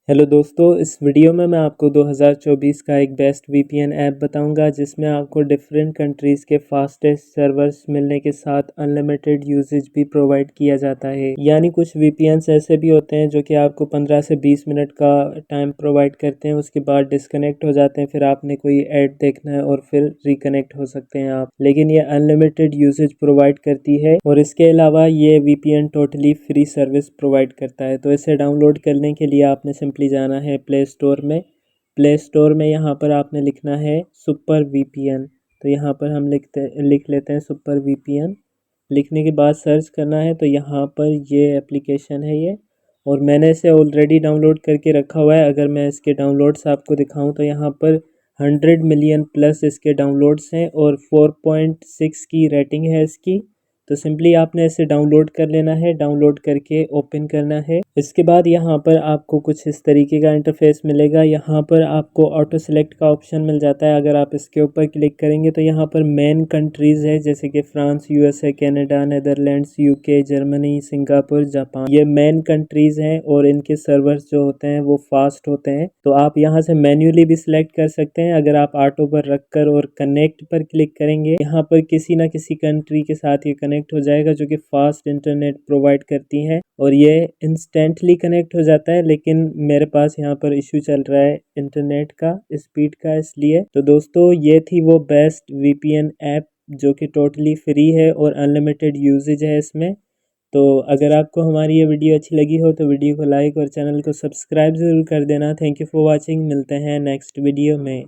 Hello दोस्तों, इस video में मैं आपको 2024 का एक बेस्ट वीपीएन ऐप बताऊंगा जिसमें आपको डिफरेंट कंट्रीज़ के फास्टेस्ट सर्वर्स मिलने के साथ अनलिमिटेड यूसेज भी प्रोवाइड किया जाता है। यानी कुछ वीपीएन्स ऐसे भी होते हैं जो कि आपको 15 से 20 मिनट का टाइम प्रोवाइड करते हैं, उसके बाद डिस्कनेक्ट हो जाते हैं, फिर आपने कोई ऐड देखना है और फिर रिकनेक्ट हो सकते हैं आप। लेकिन ये अनलिमिटेड यूसेज प्रोवाइड करती है और इसके अलावा ये VPN totally free service provide करता है। तो इसे डाउनलोड करने के लिए आपने सिंपली जाना है प्ले स्टोर में यहाँ पर आपने लिखना है सुपर वीपीएन। तो यहाँ पर हम लिख लेते हैं सुपर वीपीएन। लिखने के बाद सर्च करना है, तो यहाँ पर ये एप्लीकेशन है ये, और मैंने इसे ऑलरेडी डाउनलोड करके रखा हुआ है। अगर मैं इसके डाउनलोड्स आपको दिखाऊं तो यहाँ पर 100 मिलियन प्लस इसके डाउनलोड्स हैं और 4.6 की रेटिंग है इसकी। तो सिंपली आपने इसे डाउनलोड कर लेना है, डाउनलोड करके ओपन करना है। इसके बाद यहाँ पर आपको कुछ इस तरीके का इंटरफेस मिलेगा। यहाँ पर आपको ऑटो सेलेक्ट का ऑप्शन मिल जाता है। अगर आप इसके ऊपर क्लिक करेंगे तो यहाँ पर मेन कंट्रीज़ है जैसे कि France, USA, Canada, Netherlands, UK, Germany, Singapore, Japan. ये मेन कंट्रीज़ हैं और इनके सर्वर्स जो होते हैं वो फास्ट होते हैं। तो आप यहाँ से मैन्युअली भी सिलेक्ट कर सकते हैं। अगर आप ऑटो पर रखकर और कनेक्ट पर क्लिक करेंगे, यहाँ पर किसी ना किसी कंट्री के साथ ये कनेक्ट हो जाएगा जो कि फास्ट इंटरनेट प्रोवाइड करती हैं और ये इंस्टेंटली कनेक्ट हो जाता है। लेकिन मेरे पास यहाँ पर इशू चल रहा है इंटरनेट का स्पीड का, इसलिए। तो दोस्तों, ये थी वो बेस्ट वीपीएन ऐप जो कि टोटली फ्री है और अनलिमिटेड यूजेज है इसमें। तो अगर आपको हमारी ये वीडियो अच्छी लगी हो तो वीडियो को लाइक और चैनल को सब्सक्राइब ज़रूर कर देना। Thank you for watching. मिलते हैं नेक्स्ट वीडियो में।